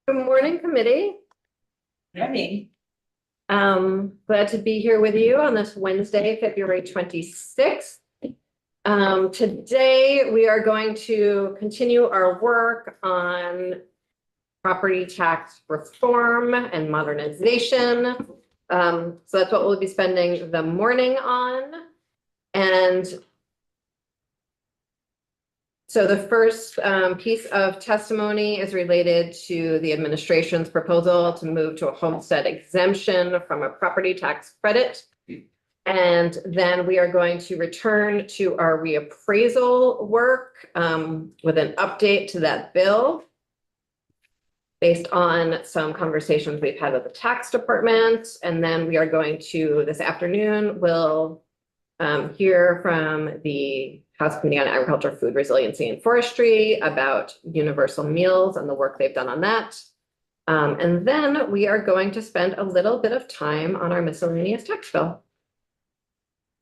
Good morning, committee. Ready. Glad to be here with you on this Wednesday, February 26th. Today we are going to continue our work on property tax reform and modernization. So that's what we'll be spending the morning on. And so the first piece of testimony is related to the administration's proposal to move to a homestead exemption from a property tax credit. And then we are going to return to our reappraisal work with an update to that bill based on some conversations we've had with the tax department. And then we are going to, this afternoon, we'll hear from the House Committee on Agriculture, Food Resiliency and Forestry about universal meals and the work they've done on that. And then we are going to spend a little bit of time on our miscellaneous tax bill.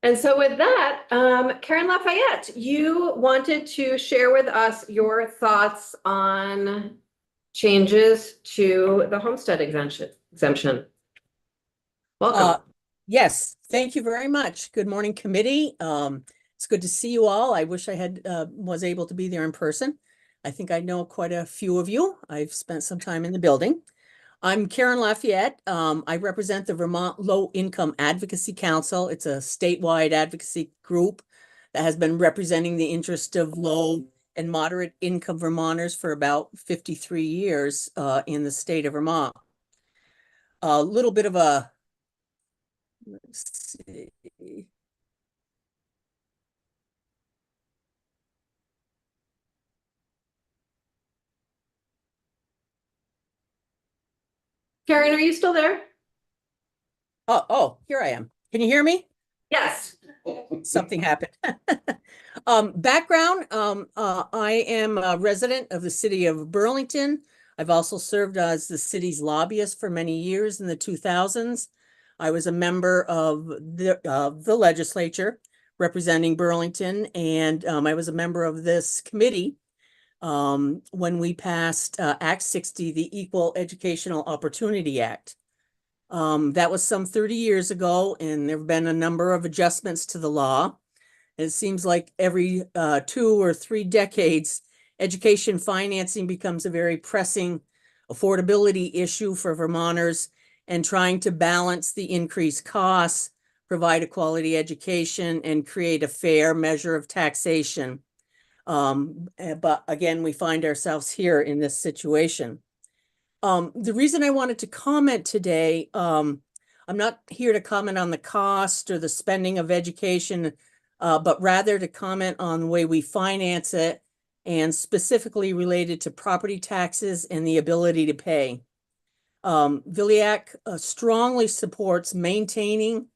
And so with that, Karen Lafayette, you wanted to share with us your thoughts on changes to the homestead exemption. Welcome. Yes, thank you very much. Good morning, committee. It's good to see you all. I wish I had was able to be there in person. I think I know quite a few of you. I've spent some time in the building. I'm Karen Lafayette. I represent the Vermont Low Income Advocacy Council. It's a statewide advocacy group that has been representing the interest of low and moderate income Vermonters for about 53 years in the state of Vermont. A little bit of a let's see. Karen, are you still there? Oh, here I am. Can you hear me? Yes. Something happened. Background, I am a resident of the city of Burlington. I've also served as the city's lobbyist for many years in the 2000s. I was a member of the legislature representing Burlington, and I was a member of this committee when we passed Act 60, the Equal Educational Opportunity Act. That was some 30 years ago, and there have been a number of adjustments to the law. It seems like every 2 or 3 decades, education financing becomes a very pressing affordability issue for Vermonters, and trying to balance the increased costs, provide a quality education, and create a fair measure of taxation. But again, we find ourselves here in this situation. The reason I wanted to comment today, I'm not here to comment on the cost or the spending of education, but rather to comment on the way we finance it, and specifically related to property taxes and the ability to pay. VILIAC strongly supports maintaining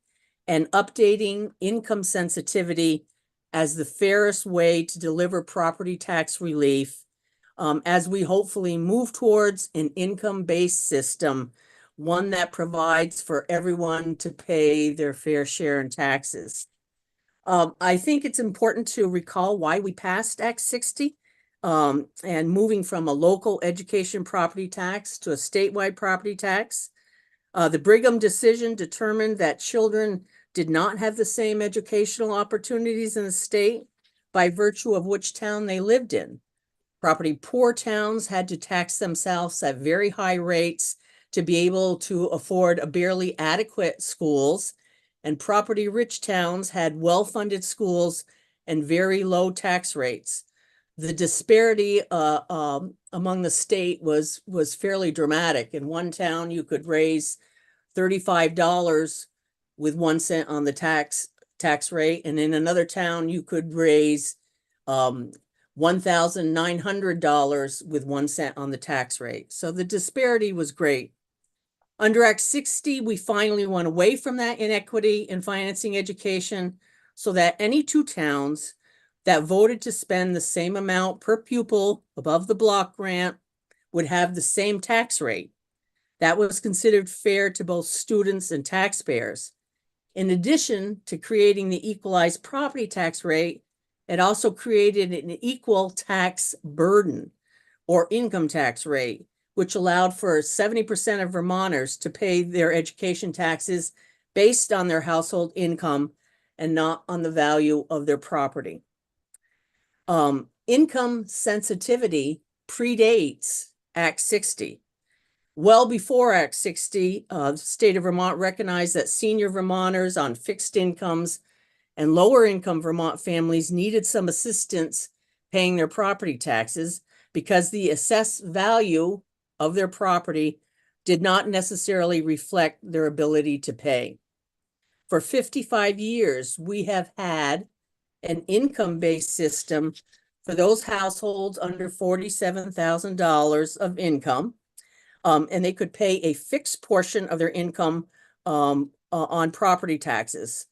and updating income sensitivity as the fairest way to deliver property tax relief as we hopefully move towards an income-based system, one that provides for everyone to pay their fair share in taxes. I think it's important to recall why we passed Act 60 and moving from a local education property tax to a statewide property tax. The Brigham decision determined that children did not have the same educational opportunities in the state by virtue of which town they lived in. Property poor towns had to tax themselves at very high rates to be able to afford a barely adequate schools, and property rich towns had well-funded schools and very low tax rates. The disparity among the state was fairly dramatic. In one town, you could raise $35 with 1 cent on the tax rate, and in another town, you could raise $1,900 with 1 cent on the tax rate. So the disparity was great. Under Act 60, we finally went away from that inequity in financing education so that any 2 towns that voted to spend the same amount per pupil above the block grant would have the same tax rate. That was considered fair to both students and taxpayers. In addition to creating the equalized property tax rate, it also created an equal tax burden or income tax rate, which allowed for 70% of Vermonters to pay their education taxes based on their household income and not on the value of their property. Income sensitivity predates Act 60. Well before Act 60, the state of Vermont recognized that senior Vermonters on fixed incomes and lower income Vermont families needed some assistance paying their property taxes because the assessed value of their property did not necessarily reflect their ability to pay. For 55 years, we have had an income-based system for those households under $47,000 of income, and they could pay a fixed portion of their income on property taxes,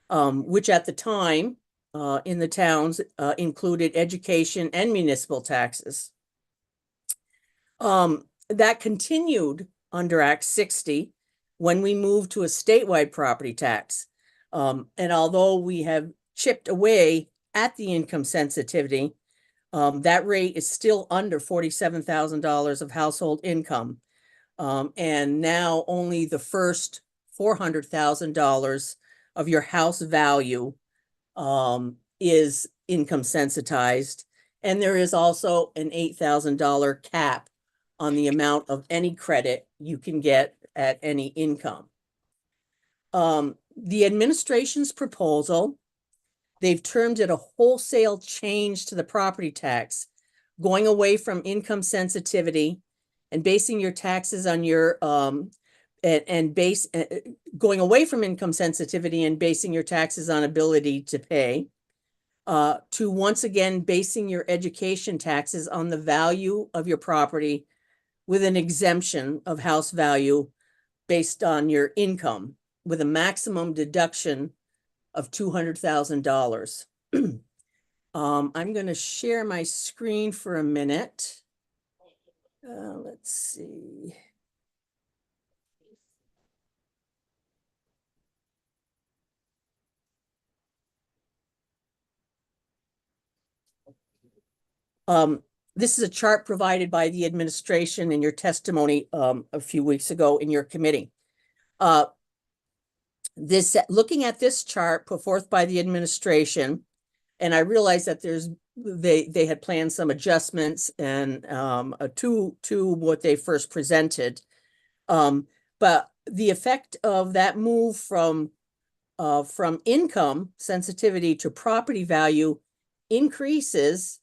which at the time in the towns included education and municipal taxes. That continued under Act 60 when we moved to a statewide property tax. And although we have chipped away at the income sensitivity, that rate is still under $47,000 of household income. And now only the first $400,000 of your house value is income sensitized. And there is also an $8,000 cap on the amount of any credit you can get at any income. The administration's proposal, they've termed it a wholesale change to the property tax, going away from income sensitivity and basing your taxes on your going away from income sensitivity and basing your taxes on ability to pay, to once again basing your education taxes on the value of your property with an exemption of house value based on your income, with a maximum deduction of $200,000. I'm going to share my screen for a minute. Let's see. This is a chart provided by the administration in your testimony a few weeks ago in your committee. Looking at this chart put forth by the administration, and I realize that they had planned some adjustments and to what they first presented, but the effect of that move from income sensitivity to property value increases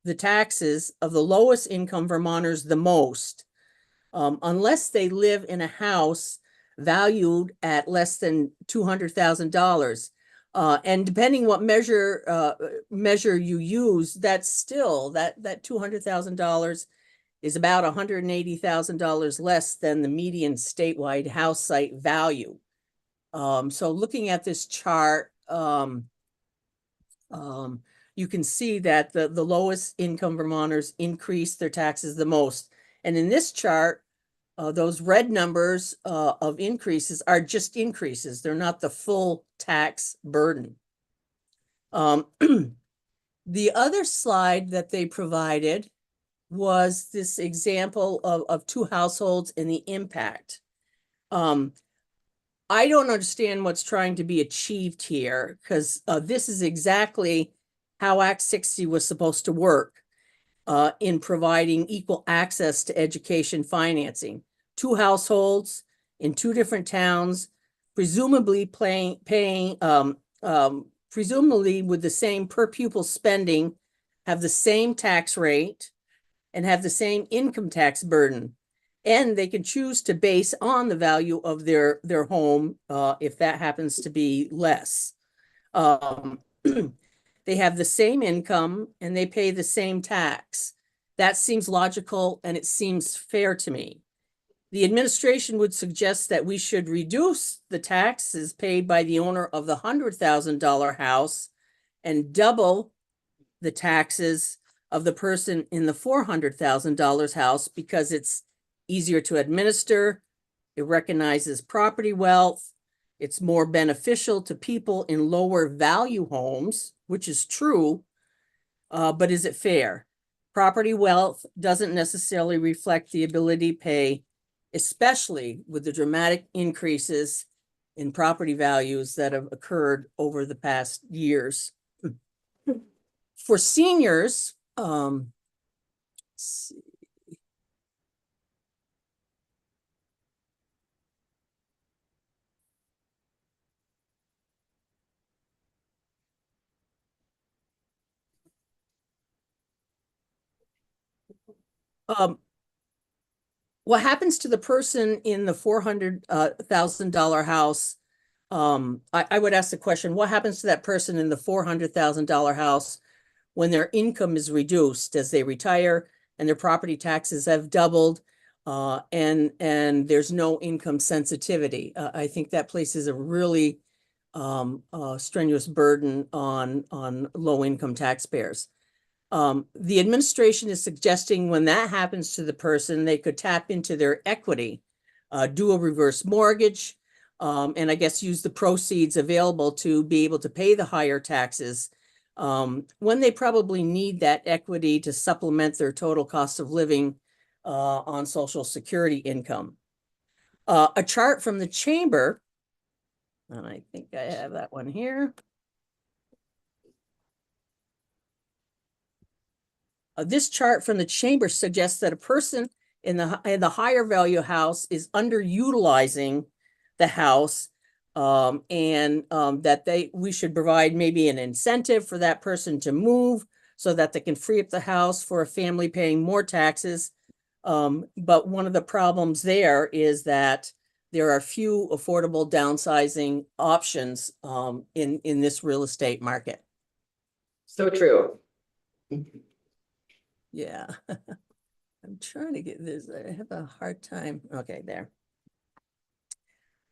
the taxes of the lowest income Vermonters the most, unless they live in a house valued at less than $200,000. And depending what measure you use, that's still that $200,000 is about $180,000 less than the median statewide house site value. So looking at this chart, you can see that the lowest income Vermonters increase their taxes the most. And in this chart, those red numbers of increases are just increases. They're not the full tax burden. The other slide that they provided was this example of two households and the impact. I don't understand what's trying to be achieved here, because this is exactly how Act 60 was supposed to work in providing equal access to education financing. Two households in two different towns, presumably paying presumably with the same per pupil spending, have the same tax rate and have the same income tax burden. And they can choose to base on the value of their home if that happens to be less. They have the same income and they pay the same tax. That seems logical and it seems fair to me. The administration would suggest that we should reduce the taxes paid by the owner of the $100,000 house and double the taxes of the person in the $400,000 house because it's easier to administer, it recognizes property wealth, it's more beneficial to people in lower value homes, which is true, but is it fair? Property wealth doesn't necessarily reflect the ability to pay, especially with the dramatic increases in property values that have occurred over the past years. For seniors, let's see. What happens to the person in the $400,000 house? I would ask the question, what happens to that person in the $400,000 house when their income is reduced as they retire and their property taxes have doubled, and there's no income sensitivity? I think that places a really strenuous burden on low income taxpayers. The administration is suggesting when that happens to the person, they could tap into their equity, do a reverse mortgage, and I guess use the proceeds available to be able to pay the higher taxes, when they probably need that equity to supplement their total cost of living on Social Security income. A chart from the chamber, and I think I have that one here. This chart from the chamber suggests that a person in the higher value house is underutilizing the house, and that we should provide maybe an incentive for that person to move so that they can free up the house for a family paying more taxes. But one of the problems there is that there are few affordable downsizing options in this real estate market. So true. Yeah. I'm trying to get this. I have a hard time. Okay, there.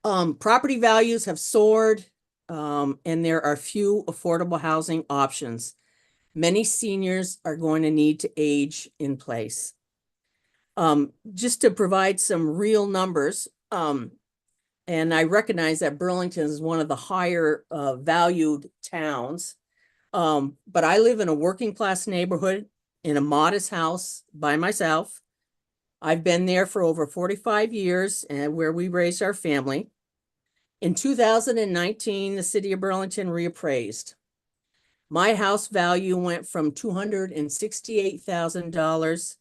Property values have soared, and there are few affordable housing options. Many seniors are going to need to age in place. Just to provide some real numbers, and I recognize that Burlington is one of the higher valued towns, but I live in a working class neighborhood in a modest house by myself. I've been there for over 45 years, and where we raised our family. In 2019, the city of Burlington reappraised. My house value went from $268,000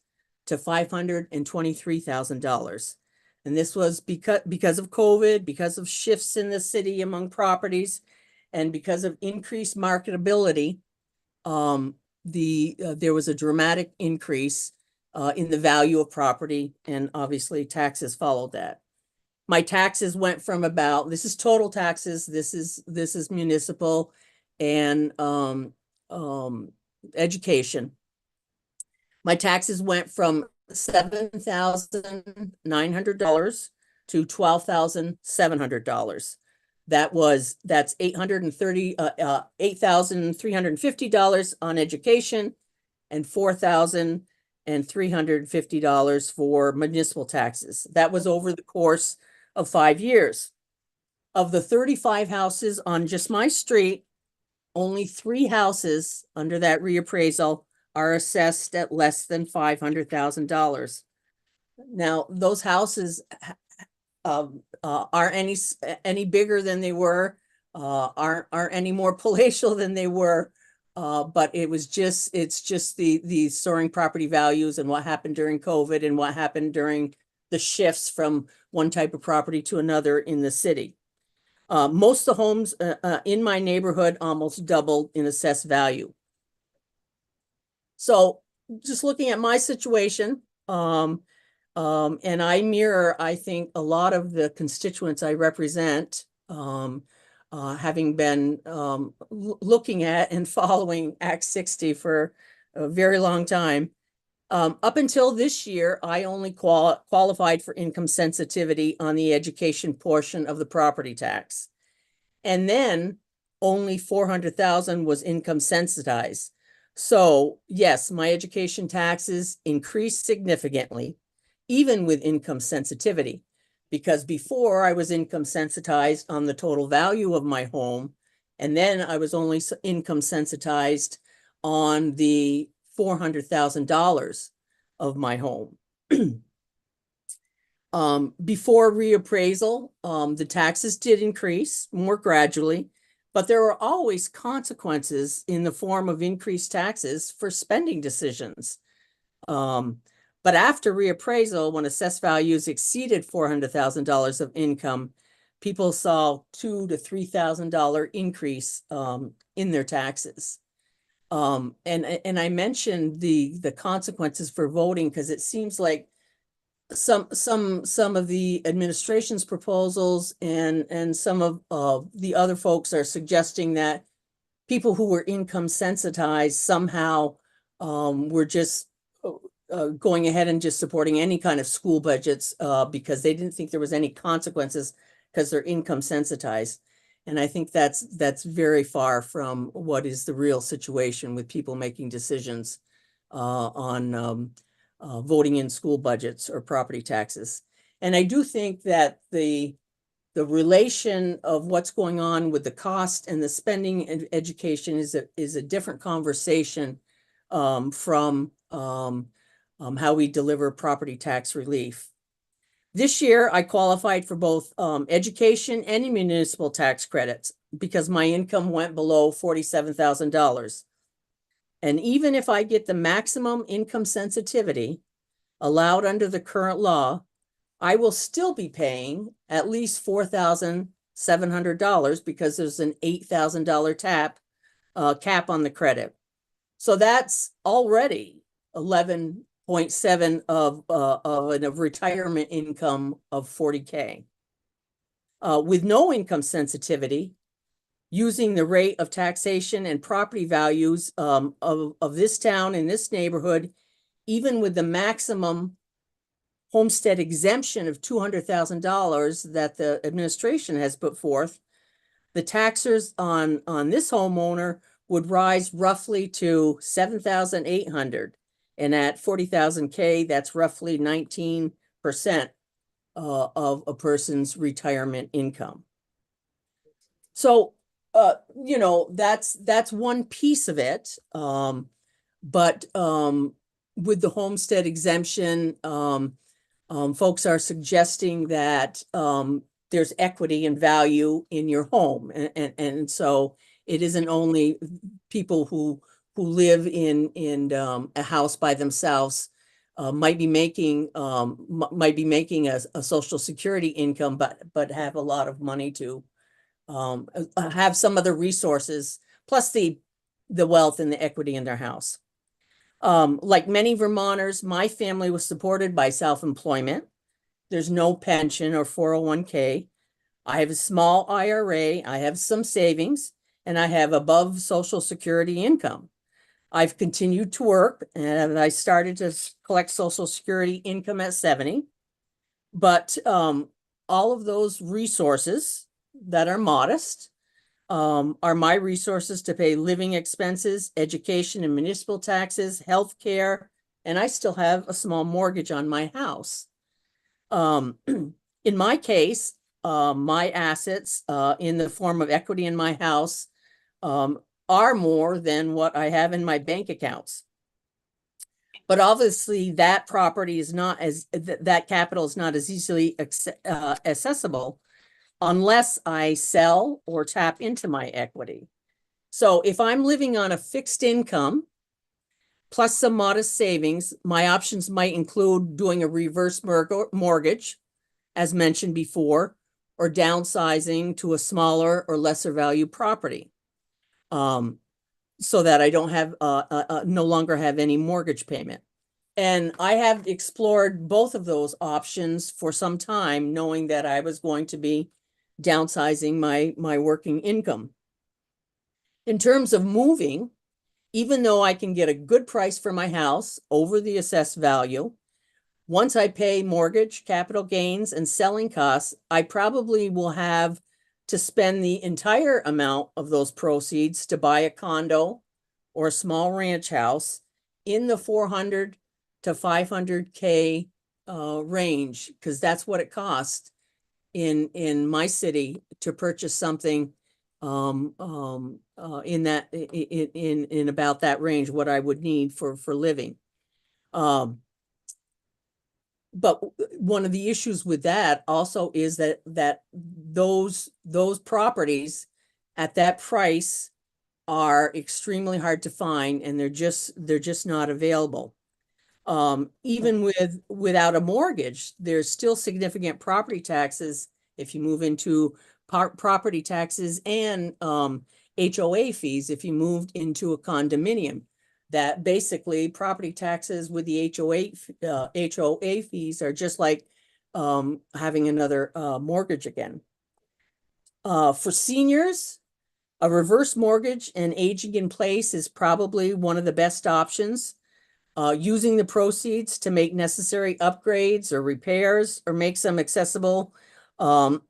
to $523,000. And this was because of COVID, because of shifts in the city among properties, and because of increased marketability. There was a dramatic increase in the value of property, and obviously taxes followed that. My taxes went from about, this is total taxes, this is municipal and education. My taxes went from $7,900 to $12,700. That's $8,350 on education and $4,350 for municipal taxes. That was over the course of 5 years. Of the 35 houses on just my street, only 3 houses under that reappraisal are assessed at less than $500,000. Now, those houses aren't any bigger than they were, aren't any more palatial than they were, but it's just the soaring property values and what happened during COVID and what happened during the shifts from one type of property to another in the city. Most of the homes in my neighborhood almost doubled in assessed value. So just looking at my situation, and I mirror, I think, a lot of the constituents I represent, having been looking at and following Act 60 for a very long time. Up until this year, I only qualified for income sensitivity on the education portion of the property tax. And then only $400,000 was income sensitized. So yes, my education taxes increased significantly, even with income sensitivity, because before I was income sensitized on the total value of my home, and then I was only income sensitized on the $400,000 of my home. Before reappraisal, the taxes did increase more gradually, but there were always consequences in the form of increased taxes for spending decisions. But after reappraisal, when assessed values exceeded $400,000 of income, people saw $2,000 to $3,000 increase in their taxes. And I mentioned the consequences for voting because it seems like some of the administration's proposals and some of the other folks are suggesting that people who were income sensitized somehow were just going ahead and just supporting any kind of school budgets because they didn't think there was any consequences because they're income sensitized. And I think that's very far from what is the real situation with people making decisions on voting in school budgets or property taxes. And I do think that the relation of what's going on with the cost and the spending in education is a different conversation from how we deliver property tax relief. This year, I qualified for both education and municipal tax credits because my income went below $47,000. And even if I get the maximum income sensitivity allowed under the current law, I will still be paying at least $4,700 because there's an $8,000 cap on the credit. So that's already 11.7 of a retirement income of 40K. With no income sensitivity, using the rate of taxation and property values of this town in this neighborhood, even with the maximum homestead exemption of $200,000 that the administration has put forth, the taxes on this homeowner would rise roughly to $7,800. And at 40,000 K, that's roughly 19% of a person's retirement income. So, that's one piece of it. But with the homestead exemption, folks are suggesting that there's equity and value in your home. And so it isn't only people who live in a house by themselves might be making a Social Security income, but have a lot of money to have some other resources, plus the wealth and the equity in their house. Like many Vermonters, my family was supported by self-employment. There's no pension or 401k. I have a small IRA. I have some savings, and I have above Social Security income. I've continued to work, and I started to collect Social Security income at 70. But all of those resources that are modest are my resources to pay living expenses, education and municipal taxes, health care, and I still have a small mortgage on my house. In my case, my assets in the form of equity in my house are more than what I have in my bank accounts. But obviously that property is not that capital is not as easily accessible unless I sell or tap into my equity. So if I'm living on a fixed income plus some modest savings, my options might include doing a reverse mortgage, as mentioned before, or downsizing to a smaller or lesser value property, so that I don't have no longer have any mortgage payment. And I have explored both of those options for some time, knowing that I was going to be downsizing my working income. In terms of moving, even though I can get a good price for my house over the assessed value, once I pay mortgage, capital gains, and selling costs, I probably will have to spend the entire amount of those proceeds to buy a condo or a small ranch house in the 400 to 500K range, because that's what it costs in my city to purchase something in that, in about that range, what I would need for living. But one of the issues with that also is that those properties at that price are extremely hard to find, and they're just not available. Even without a mortgage, there's still significant property taxes if you move into property taxes and HOA fees if you moved into a condominium. That basically property taxes with the HOA fees are just like having another mortgage again. For seniors, a reverse mortgage and aging in place is probably one of the best options. Using the proceeds to make necessary upgrades or repairs or make some accessible and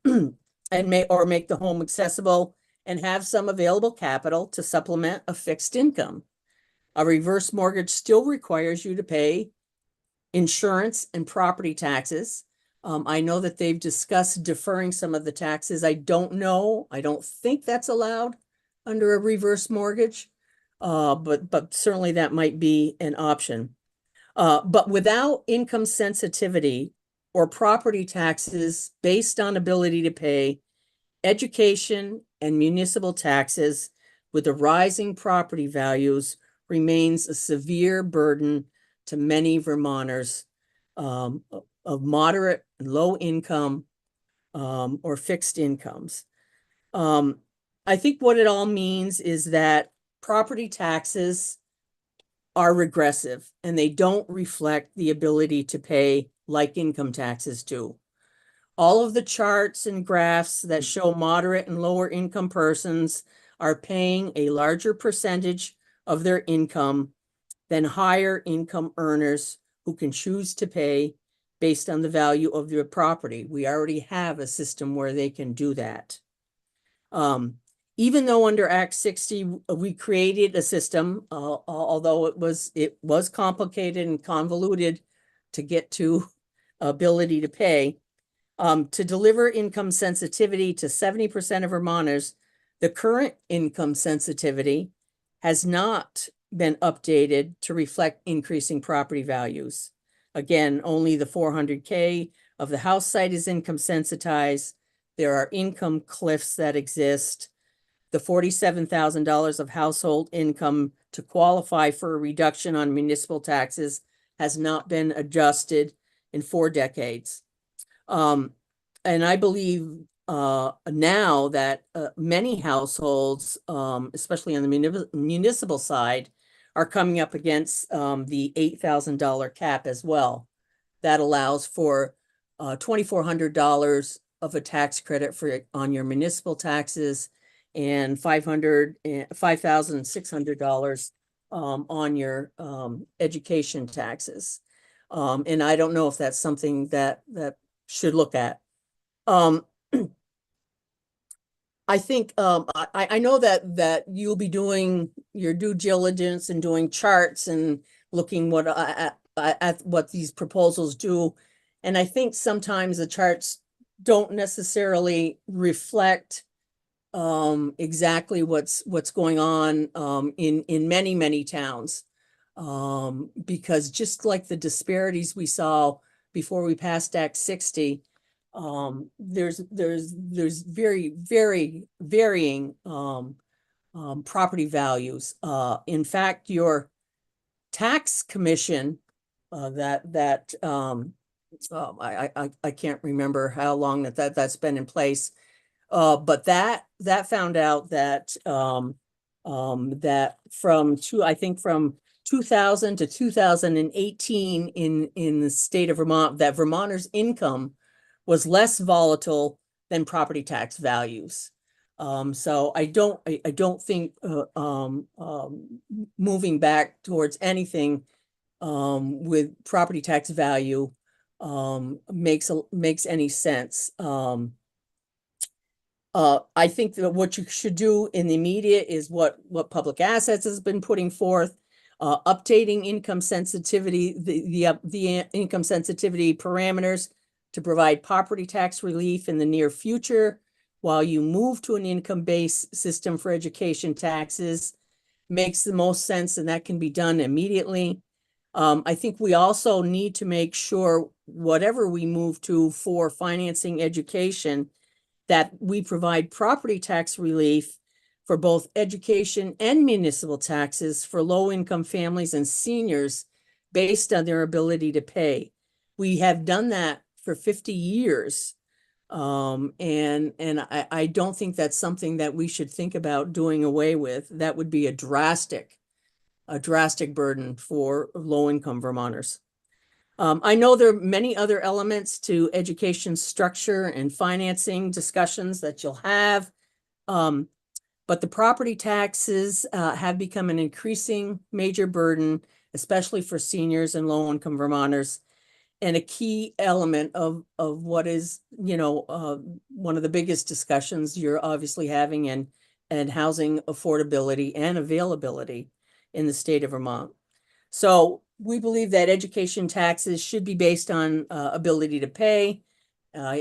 make the home accessible and have some available capital to supplement a fixed income. A reverse mortgage still requires you to pay insurance and property taxes. I know that they've discussed deferring some of the taxes. I don't think that's allowed under a reverse mortgage. But certainly that might be an option. But without income sensitivity or property taxes based on ability to pay, education and municipal taxes with the rising property values remains a severe burden to many Vermonters of moderate and low income or fixed incomes. I think what it all means is that property taxes are regressive and they don't reflect the ability to pay like income taxes do. All of the charts and graphs that show moderate and lower income persons are paying a larger percentage of their income than higher income earners who can choose to pay based on the value of their property. We already have a system where they can do that. Even though under Act 60, we created a system, although it was complicated and convoluted to get to ability to pay, to deliver income sensitivity to 70% of Vermonters, the current income sensitivity has not been updated to reflect increasing property values. Again, only the 400K of the house site is income sensitized. There are income cliffs that exist. The $47,000 of household income to qualify for a reduction on municipal taxes has not been adjusted in 4 decades. And I believe now that many households, especially on the municipal side, are coming up against the $8,000 cap as well. That allows for $2,400 of a tax credit on your municipal taxes and $5,600 on your education taxes. And I don't know if that's something that should look at. I think I know that you'll be doing your due diligence and doing charts and looking at what these proposals do. And I think sometimes the charts don't necessarily reflect exactly what's going on in many towns. Because just like the disparities we saw before we passed Act 60, there's very varying property values. In fact, your tax commission I can't remember how long that's been in place, but that found out that that from 2000 to 2018 in the state of Vermont, that Vermonters' income was less volatile than property tax values. So I don't think moving back towards anything with property tax value makes any sense. I think that what you should do in the immediate is what Public Assets has been putting forth, updating income sensitivity, the income sensitivity parameters to provide property tax relief in the near future while you move to an income-based system for education taxes, makes the most sense, and that can be done immediately. I think we also need to make sure whatever we move to for financing education, that we provide property tax relief for both education and municipal taxes for low-income families and seniors based on their ability to pay. We have done that for 50 years. And I don't think that's something that we should think about doing away with. That would be a drastic burden for low-income Vermonters. I know there are many other elements to education structure and financing discussions that you'll have. But the property taxes have become an increasing major burden, especially for seniors and low-income Vermonters. And a key element of what is, one of the biggest discussions you're obviously having and housing affordability and availability in the state of Vermont. So we believe that education taxes should be based on ability to pay.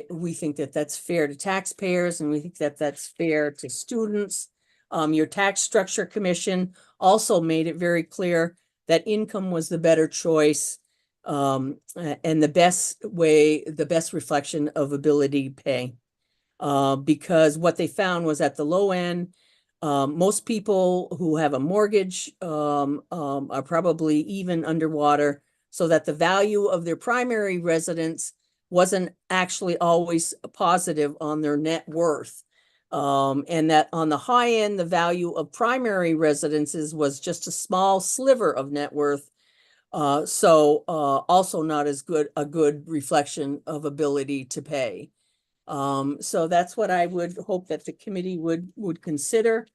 We think that that's fair to taxpayers, and we think that that's fair to students. Your tax structure commission also made it very clear that income was the better choice, and the best reflection of ability to pay. Because what they found was at the low end, most people who have a mortgage are probably even underwater, so that the value of their primary residence wasn't actually always positive on their net worth. And that on the high end, the value of primary residences was just a small sliver of net worth. So also not as good a good reflection of ability to pay. So that's what I would hope that the committee would consider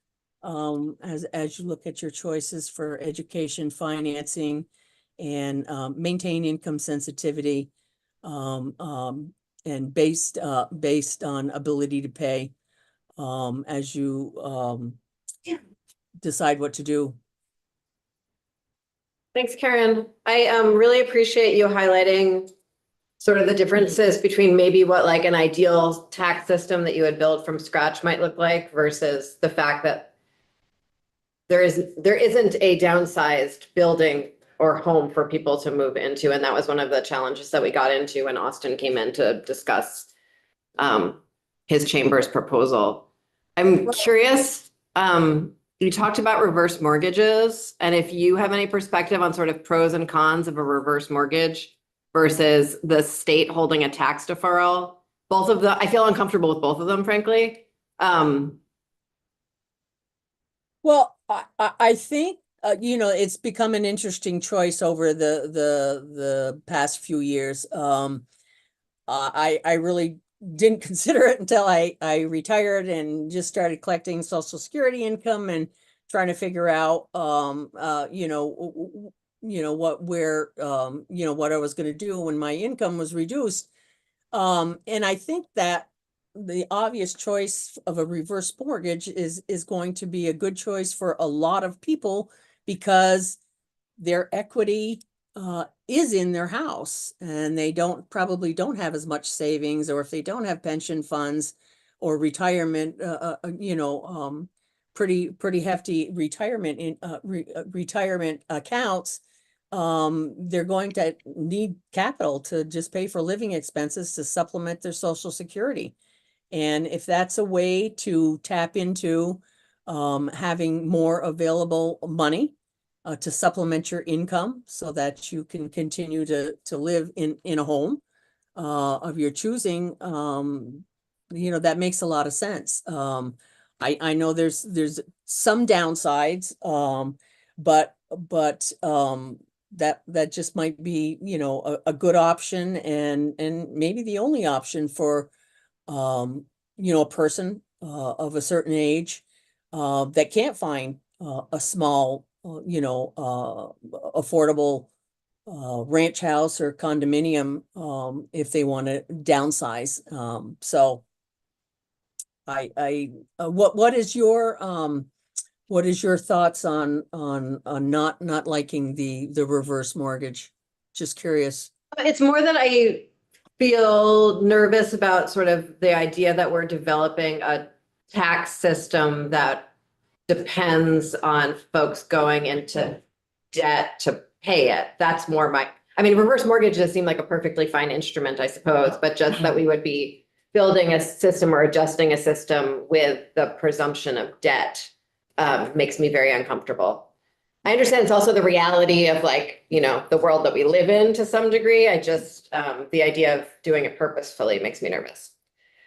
as you look at your choices for education financing and maintain income sensitivity, and based on ability to pay, as you decide what to do. Thanks, Karen. I really appreciate you highlighting sort of the differences between maybe what like an ideal tax system that you would build from scratch might look like versus the fact that there isn't a downsized building or home for people to move into. And that was one of the challenges that we got into when Austin came in to discuss his chamber's proposal. I'm curious, you talked about reverse mortgages, and if you have any perspective on sort of pros and cons of a reverse mortgage versus the state holding a tax deferral. Both of them, I feel uncomfortable with both of them, frankly. Well, I think it's become an interesting choice over the past few years. I really didn't consider it until I retired and just started collecting Social Security income and trying to figure out what I was going to do when my income was reduced. And I think that the obvious choice of a reverse mortgage is going to be a good choice for a lot of people because their equity is in their house, and they probably don't have as much savings, or if they don't have pension funds or retirement, pretty hefty retirement retirement accounts, they're going to need capital to just pay for living expenses to supplement their Social Security. And if that's a way to tap into having more available money to supplement your income so that you can continue to live in a home of your choosing, that makes a lot of sense. I know there's some downsides, but that just might be, a good option and maybe the only option for, a person of a certain age that can't find a small, affordable ranch house or condominium if they want to downsize. So what is your thoughts on not liking the reverse mortgage? Just curious. It's more that I feel nervous about sort of the idea that we're developing a tax system that depends on folks going into debt to pay it. That's more my, I mean, reverse mortgages seem like a perfectly fine instrument, I suppose, but just that we would be building a system or adjusting a system with the presumption of debt makes me very uncomfortable. I understand it's also the reality of like, you know, the world that we live in to some degree. I just, the idea of doing it purposefully makes me nervous.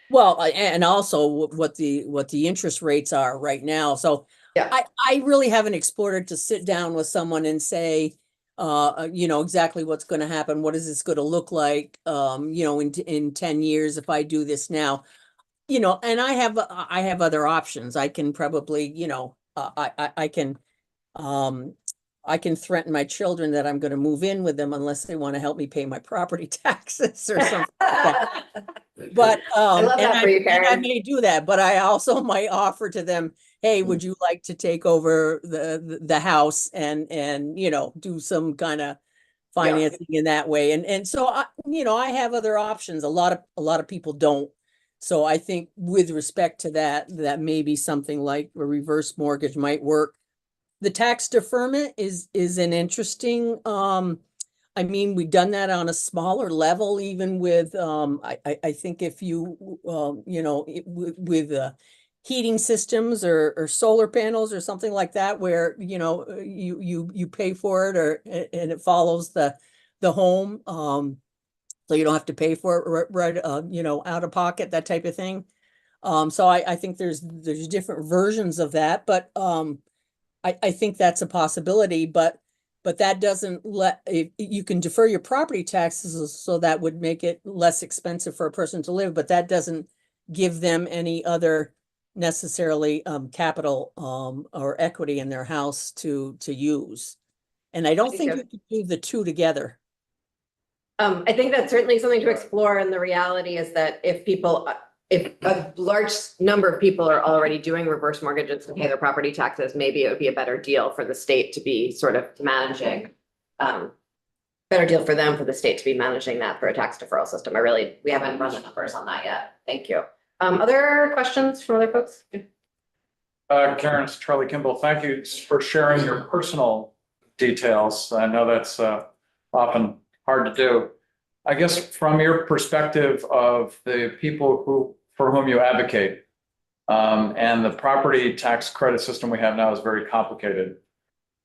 Well, and also what the interest rates are right now. So Yeah. I really haven't explored it to sit down with someone and say, you know, exactly what's going to happen. What is this going to look like, you know, in 10 years if I do this now? You know, and I have other options. I can probably, you know, um, I can threaten my children that I'm going to move in with them unless they want to help me pay my property taxes or something like that. But I love that for you, and I Karen. may do that, but I also might offer to them, hey, would you like to take over the house and you know, do some kind of financing in that way? And so I, you know, I have other options. A lot of people don't. So I think with respect to that, that maybe something like a reverse mortgage might work. The tax deferment is an interesting, I mean, we've done that on a smaller level, even with, I think if you, you know, with heating systems or solar panels or something like that, where, you know, you pay for it or, and it follows the home, so you don't have to pay for it right, you know, out of pocket, that type of thing. So I think there's different versions of that, but, I think that's a possibility, but that doesn't let, if you can defer your property taxes, so that would make it less expensive for a person to live, but that doesn't give them any other necessarily capital or equity in their house to use. And I don't think you can do the two together. I think that's certainly something to explore, and the reality is that if a large number of people are already doing reverse mortgages to pay their property taxes, maybe it would be a better deal for the state to be sort of managing. Better deal for them, for the state to be managing that for a tax deferral system. We haven't run the numbers on that yet. Thank you. Other questions from other folks? Karen, it's Charlie Kimball. Thank you for sharing your personal details. I know that's often hard to do. I guess from your perspective of the people for whom you advocate, and the property tax credit system we have now is very complicated.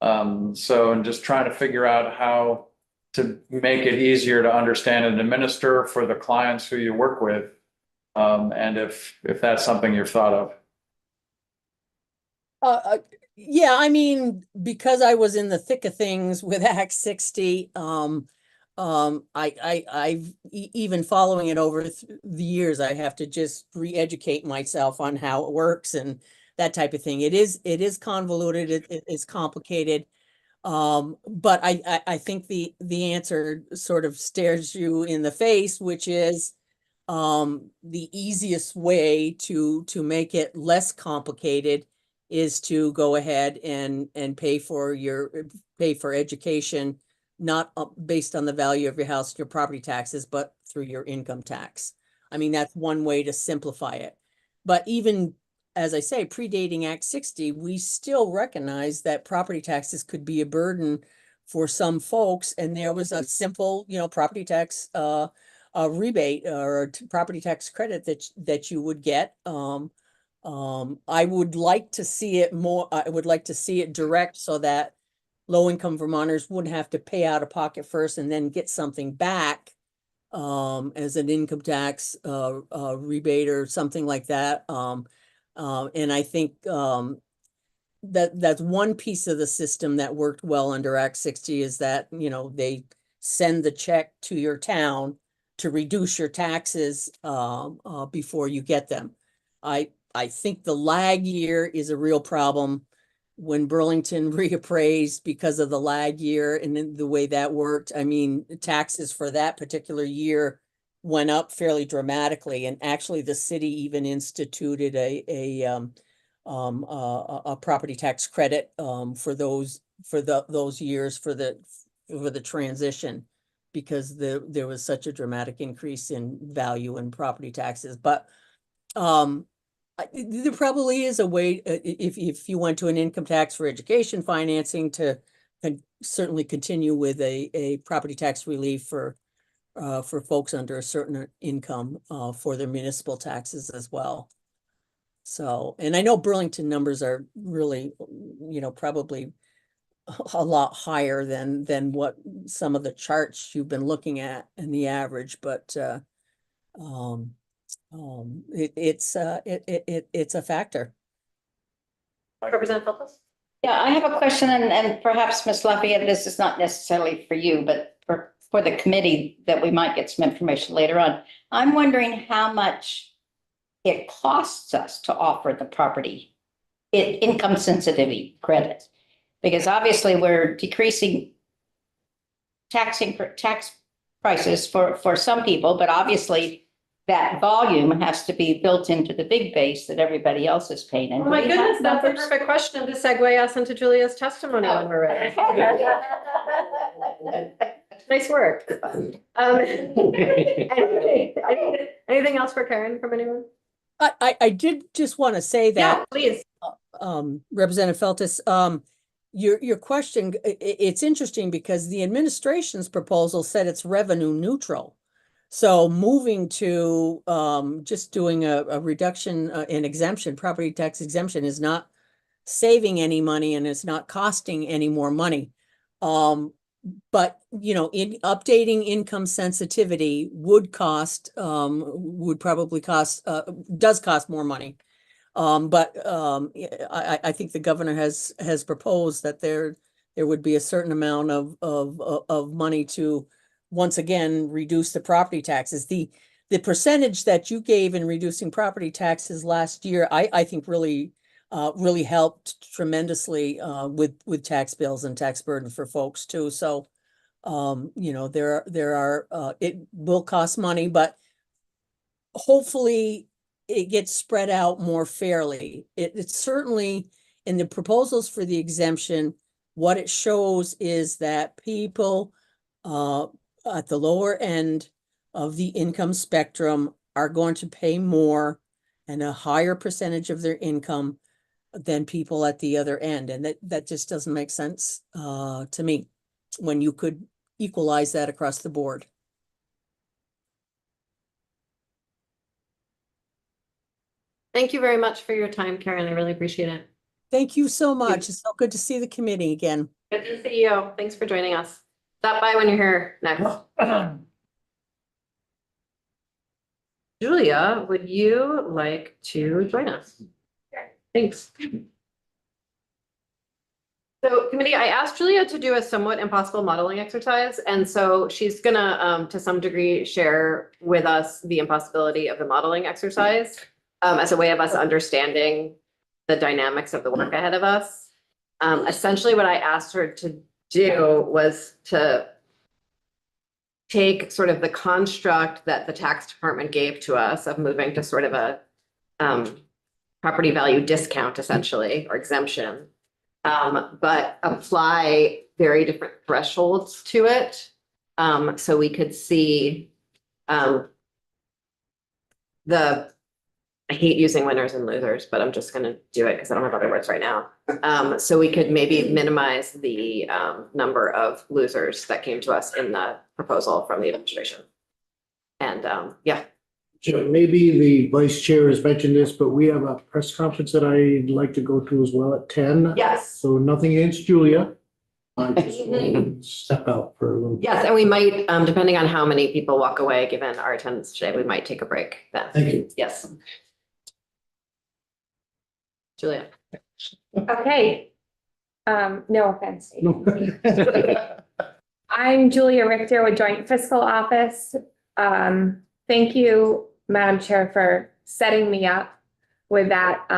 So I'm just trying to figure out how to make it easier to understand and administer for the clients who you work with, and if that's something you've thought of. Yeah, I mean, because I was in the thick of things with Act 60, I've even following it over the years, I have to just re-educate myself on how it works and that type of thing. It is convoluted, it is complicated. But I think the answer sort of stares you in the face, which is the easiest way to make it less complicated is to go ahead and pay for education, not based on the value of your house, your property taxes, but through your income tax. I mean, that's one way to simplify it. But even, as I say, predating Act 60, we still recognize that property taxes could be a burden for some folks. And there was a simple, you know, property tax a rebate or a property tax credit that you would get. I would like to see it more, I would like to see it direct so that low-income Vermonters wouldn't have to pay out of pocket first and then get something back as an income tax rebate or something like that. And I think that's one piece of the system that worked well under Act 60 is that, you know, they send the check to your town to reduce your taxes before you get them. I think the lag year is a real problem. When Burlington reappraised because of the lag year and then the way that worked, I mean, taxes for that particular year went up fairly dramatically. And actually the city even instituted a property tax credit for those years for the transition. because there was such a dramatic increase in value in property taxes, but there probably is a way, if you went to an income tax for education financing to certainly continue with a property tax relief for folks under a certain income for their municipal taxes as well. So, and I know Burlington numbers are really, probably a lot higher than what some of the charts you've been looking at in the average, but it's a factor. Representative Feltes? Yeah, I have a question, and perhaps Ms. Lafayette, this is not necessarily for you, but for the committee that we might get some information later on. I'm wondering how much it costs us to offer the property income sensitivity credit. Because obviously we're decreasing tax prices for some people, but obviously that volume has to be built into the big base that everybody else is paying. And Oh my do we have goodness, that's a numbers? perfect question to segue us into Julia's testimony when we're ready. Nice work. Anything else for Karen from anyone? I did just want to say Yeah, that, please. Representative Feltes, your question, it's interesting because the administration's proposal said it's revenue neutral. So moving to just doing a reduction in exemption, property tax exemption is not saving any money and it's not costing any more money. But in updating income sensitivity would probably cost, does cost more money. But I think the governor has proposed that there would be a certain amount of money to once again reduce the property taxes. The percentage that you gave in reducing property taxes last year, I think really helped tremendously with tax bills and tax burden for folks too. So there are it will cost money, but hopefully it gets spread out more fairly. It's certainly in the proposals for the exemption, what it shows is that people at the lower end of the income spectrum are going to pay more and a higher percentage of their income than people at the other end. And that just doesn't make sense to me when you could equalize that across the board. Thank you very much for your time, Karen. I really appreciate it. Thank you so much. It's so good to see the committee again. Good to see you. Thanks for joining us. Stop by when you're here next. Julia, would you like to join us? Thanks. So committee, I asked Julia to do a somewhat impossible modeling exercise. And so she's gonna, to some degree, share with us the impossibility of the modeling exercise as a way of us understanding the dynamics of the work ahead of us. Essentially what I asked her to do was to take sort of the construct that the tax department gave to us of moving to sort of a property value discount essentially, or exemption, but apply very different thresholds to it. So we could see I hate using winners and losers, but I'm just gonna do it because I don't have other words right now. So we could maybe minimize the number of losers that came to us in the proposal from the administration. And yeah. So maybe the vice chair has mentioned this, but we have a press conference that I'd like to go to as well at 10. Yes. So nothing against Julia. I just want to step out for a little. Yes, and we might, depending on how many people walk away, given our attendance today, we might take a break then. Thank you. Yes. Julia. Okay. No offense. No. I'm Julia Richter with Joint Fiscal Office. Thank you, Madam Chair, for setting me up with that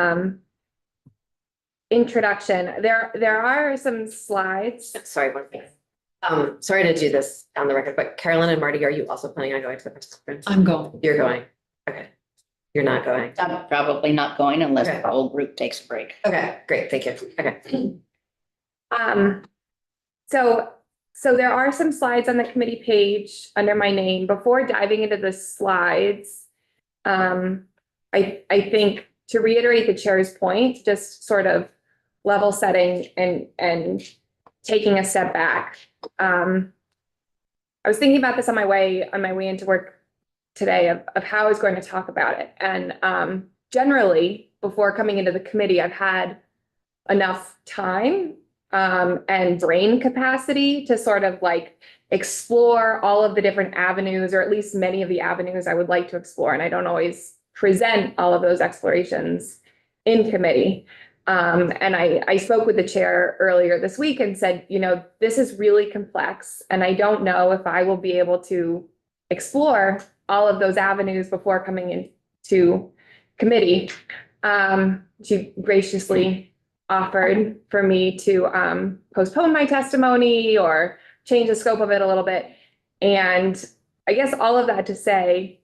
introduction. There are some slides. Sorry, one thing. Sorry to do this on the record, but Carolyn and Marty, are you also planning on going to the press conference? I'm going. You're going. Okay. You're not going. I'm probably not going unless Okay. the whole group takes a break. Okay, great. Thank you. Okay. So So there are some slides on the committee page under my name. Before diving into the slides, I think to reiterate the chair's point, just sort of level setting and taking a step back. I was thinking about this on my way into work today of how I was going to talk about it. And generally, before coming into the committee, I've had enough time and brain capacity to sort of like explore all of the different avenues, or at least many of the avenues I would like to explore. And I don't always present all of those explorations in committee. And I spoke with the chair earlier this week and said, you know, this is really complex, and I don't know if I will be able to explore all of those avenues before coming into committee. She graciously offered for me to postpone my testimony or change the scope of it a little bit. And I guess all of that to say,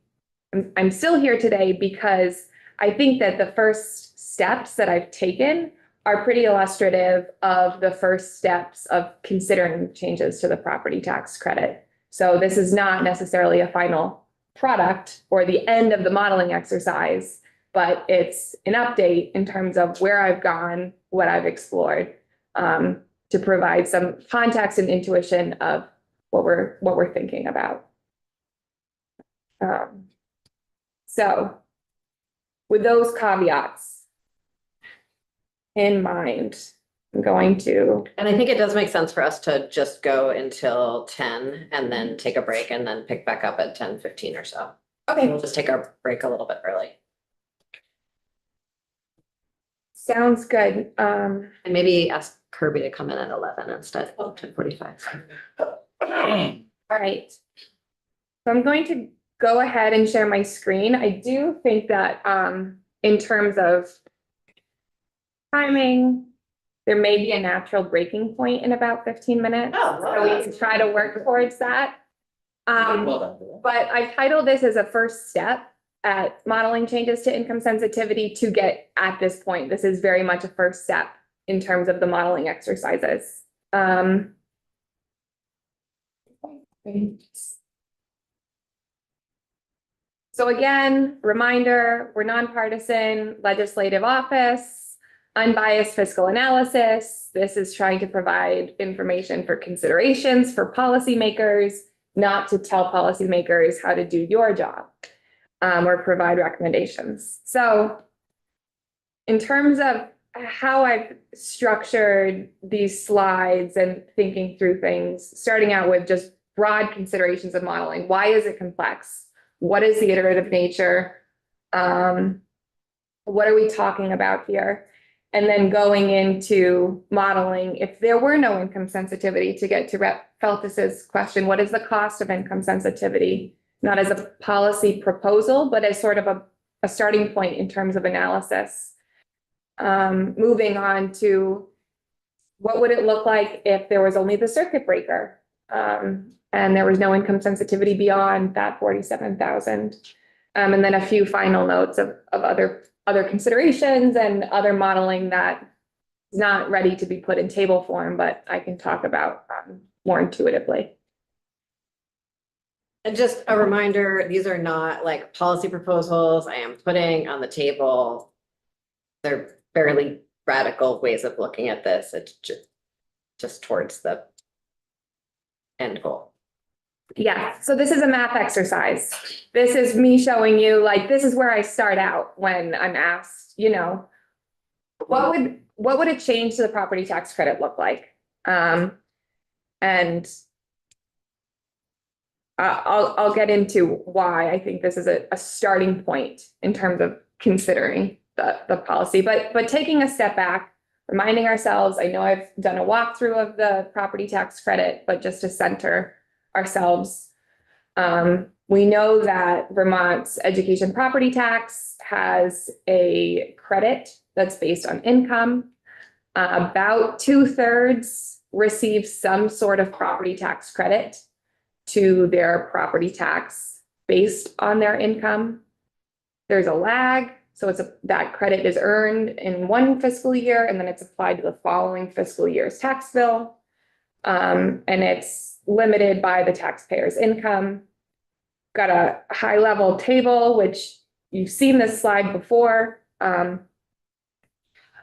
I'm still here today because I think that the first steps that I've taken are pretty illustrative of the first steps of considering changes to the property tax credit. So this is not necessarily a final product or the end of the modeling exercise, but it's an update in terms of where I've gone, what I've explored, to provide some context and intuition of what we're thinking about. So with those caveats in mind, I'm going to. And I think it does make sense for us to just go until 10 and then take a break and then pick back up at 10:15 or so. Okay, We'll just take our break a little bit early. sounds good. And maybe ask Kirby to come in at 11 instead of 10:45. All right. So I'm going to go ahead and share my screen. I do think that in terms of timing, there may be a natural breaking point in about 15 minutes. So we can try to work towards that. But I've titled this as a first step at modeling changes to income sensitivity to get at this point. This is very much a first step in terms of the modeling exercises. So again, reminder, we're nonpartisan legislative office, unbiased fiscal analysis. This is trying to provide information for considerations for policymakers, not to tell policymakers how to do your job, or provide recommendations. So in terms of how I've structured these slides and thinking through things, starting out with just broad considerations of modeling. Why is it complex? What is the iterative nature? What are we talking about here? And then going into modeling, if there were no income sensitivity, to get to Rep. Feltus's question, what is the cost of income sensitivity? Not as a policy proposal, but as sort of a starting point in terms of analysis. Moving on to what would it look like if there was only the circuit breaker, and there was no income sensitivity beyond that 47,000. And then a few final notes of other considerations and other modeling that is not ready to be put in table form, but I can talk about more intuitively. And just a reminder, these are not like policy proposals I am putting on the table. They're fairly radical ways of looking at this. It's just towards the end goal. Yeah, so this is a math exercise. This is me showing you, like, this is where I start out when I'm asked, you know, what would a change to the property tax credit look like? And I'll get into why I think this is a starting point in terms of considering the policy, but taking a step back, reminding ourselves, I know I've done a walkthrough of the property tax credit, but just to center ourselves, we know that Vermont's education property tax has a credit that's based on income. About 2/3 receive some sort of property tax credit to their property tax based on their income. There's a lag, so that credit is earned in one fiscal year and then it's applied to the following fiscal year's tax bill. And it's limited by the taxpayer's income. Got a high level table, which you've seen this slide before,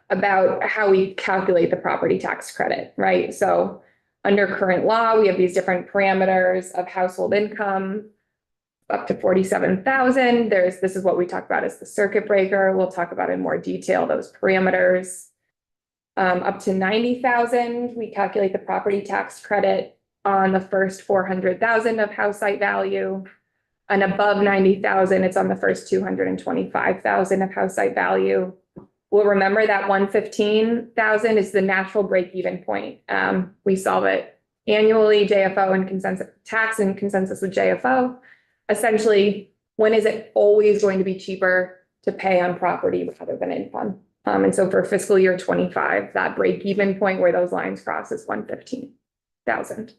about how we calculate the property tax credit, right? So under current law, we have these different parameters of household income up to 47,000. This is what we talk about as the circuit breaker. We'll talk about in more detail those parameters. Up to 90,000, we calculate the property tax credit on the first 400,000 of house site value. And above 90,000, it's on the first 225,000 of house site value. We'll remember that 115,000 is the natural break-even point. We solve it annually, JFO and consensus, tax and consensus with JFO. Essentially, when is it always going to be cheaper to pay on property rather than income? And so for fiscal year 25, that break-even point where those lines cross is 115,000.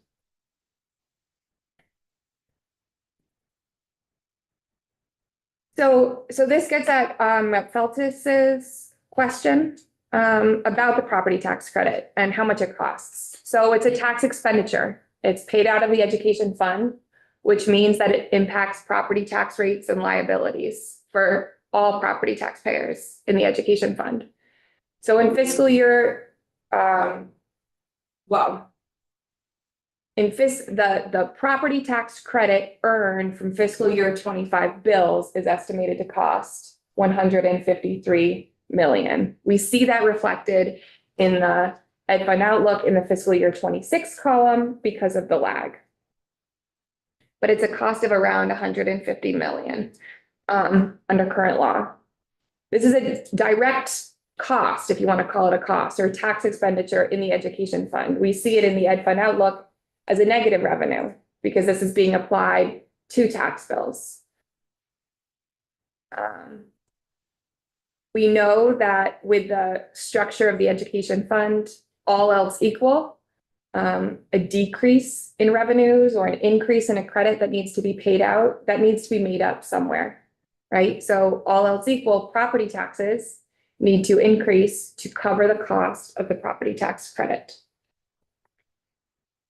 So this gets at Feltus's question about the property tax credit and how much it costs. So it's a tax expenditure. It's paid out of the education fund, which means that it impacts property tax rates and liabilities for all property taxpayers in the education fund. So in fiscal year, the property tax credit earned from fiscal year 25 bills is estimated to cost 153 million. We see that reflected in the Ed Fund Outlook in the fiscal year 26 column because of the lag. But it's a cost of around 150 million under current law. This is a direct cost, if you want to call it a cost, or tax expenditure in the education fund. We see it in the Ed Fund Outlook as a negative revenue because this is being applied to tax bills. We know that with the structure of the education fund, all else equal, a decrease in revenues or an increase in a credit that needs to be paid out, that needs to be made up somewhere, right? So all else equal, property taxes need to increase to cover the cost of the property tax credit.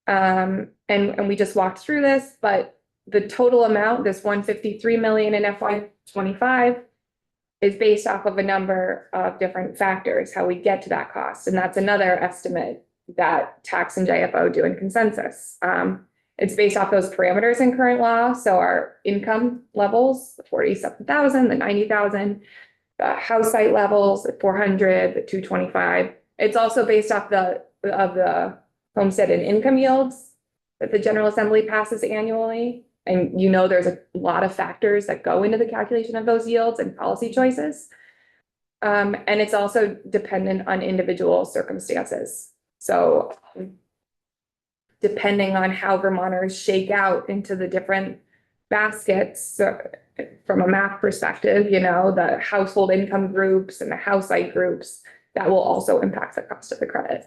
And we just walked through this, but the total amount, this 153 million in FY25, is based off of a number of different factors, how we get to that cost. And that's another estimate that tax and JFO do in consensus. It's based off those parameters in current law. So our income levels, the 47,000, the 90,000, the house site levels, the 400, the 225. It's also based off the homestead and income yields that the General Assembly passes annually. And you know, there's a lot of factors that go into the calculation of those yields and policy choices. And it's also dependent on individual circumstances. So depending on how Vermonters shake out into the different baskets, from a math perspective, you know, the household income groups and the house site groups, that will also impact the cost of the credit.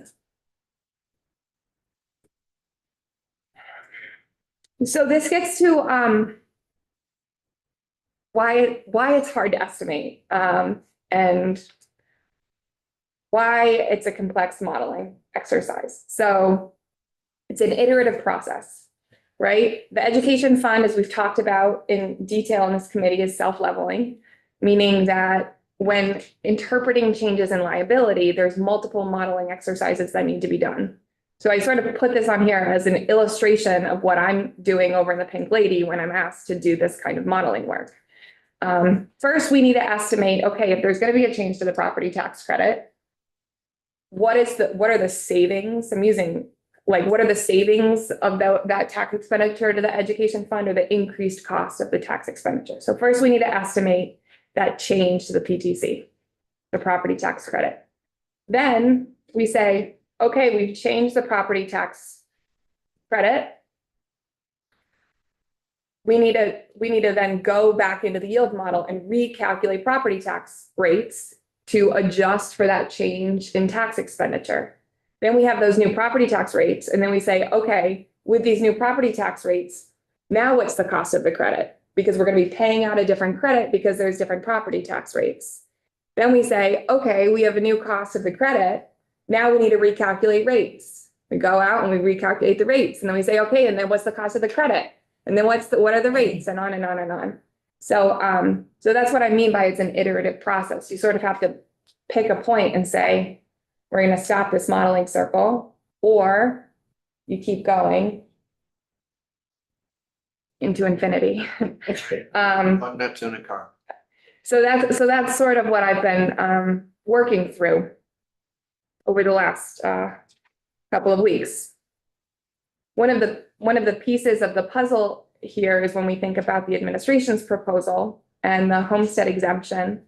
So this gets to why it's hard to estimate and why it's a complex modeling exercise. So it's an iterative process, right? The education fund, as we've talked about in detail in this committee, is self-leveling, meaning that when interpreting changes in liability, there's multiple modeling exercises that need to be done. So I sort of put this on here as an illustration of what I'm doing over in the Pink Lady when I'm asked to do this kind of modeling work. First, we need to estimate, okay, if there's going to be a change to the property tax credit, what are the savings? I'm using, like, what are the savings of that tax expenditure to the education fund or the increased cost of the tax expenditure? So first, we need to estimate that change to the PTC, the property tax credit. Then we say, okay, we've changed the property tax credit. We need to then go back into the yield model and recalculate property tax rates to adjust for that change in tax expenditure. Then we have those new property tax rates, and then we say, okay, with these new property tax rates, now what's the cost of the credit? Because we're going to be paying out a different credit because there's different property tax rates. Then we say, okay, we have a new cost of the credit. Now we need to recalculate rates. We go out and we recalculate the rates, and then we say, okay, and then what's the cost of the credit? And then what are the rates, and on and on and on. So, so that's what I mean by it's an iterative process. You sort of have to pick a point and say, we're gonna stop this modeling circle, or you keep going into infinity. That's in a car. So that's sort of what I've been working through over the last couple of weeks. One of the pieces of the puzzle here is when we think about the administration's proposal and the homestead exemption,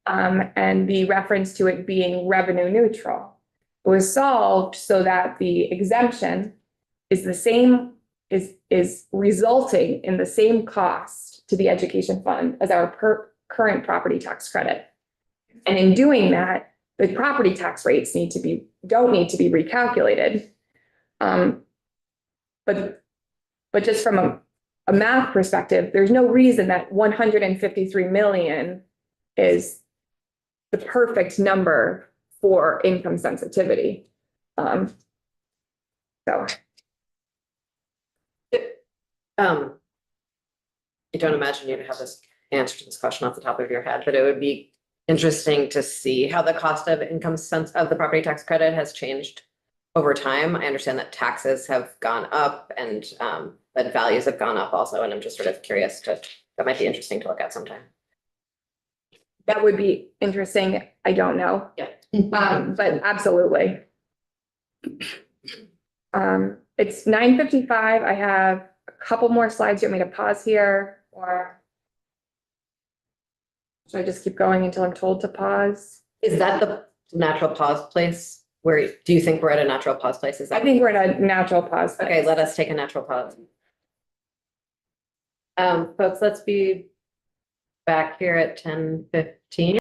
and the reference to it being revenue neutral. It was solved so that the exemption is the same, is resulting in the same cost to the education fund as our current property tax credit. And in doing that, the property tax rates don't need to be recalculated. But just from a math perspective, there's no reason that 153 million is the perfect number for income sensitivity. So. I don't imagine you'd have this answer to this question off the top of your head, but it would be interesting to see how the cost of of the property tax credit has changed over time. I understand that taxes have gone up and that values have gone up also, and I'm just sort of curious that might be interesting to look at sometime. That would be interesting. I don't know. Yeah. But absolutely. It's 9:55. I have a couple more slides. You want me to pause here, or should I just keep going until I'm told to pause? Is that the natural pause place? Where do you think we're at a natural pause place? Is that? I think we're in a natural pause. Okay, let us take a natural pause. Folks, let's be back here at 10:15.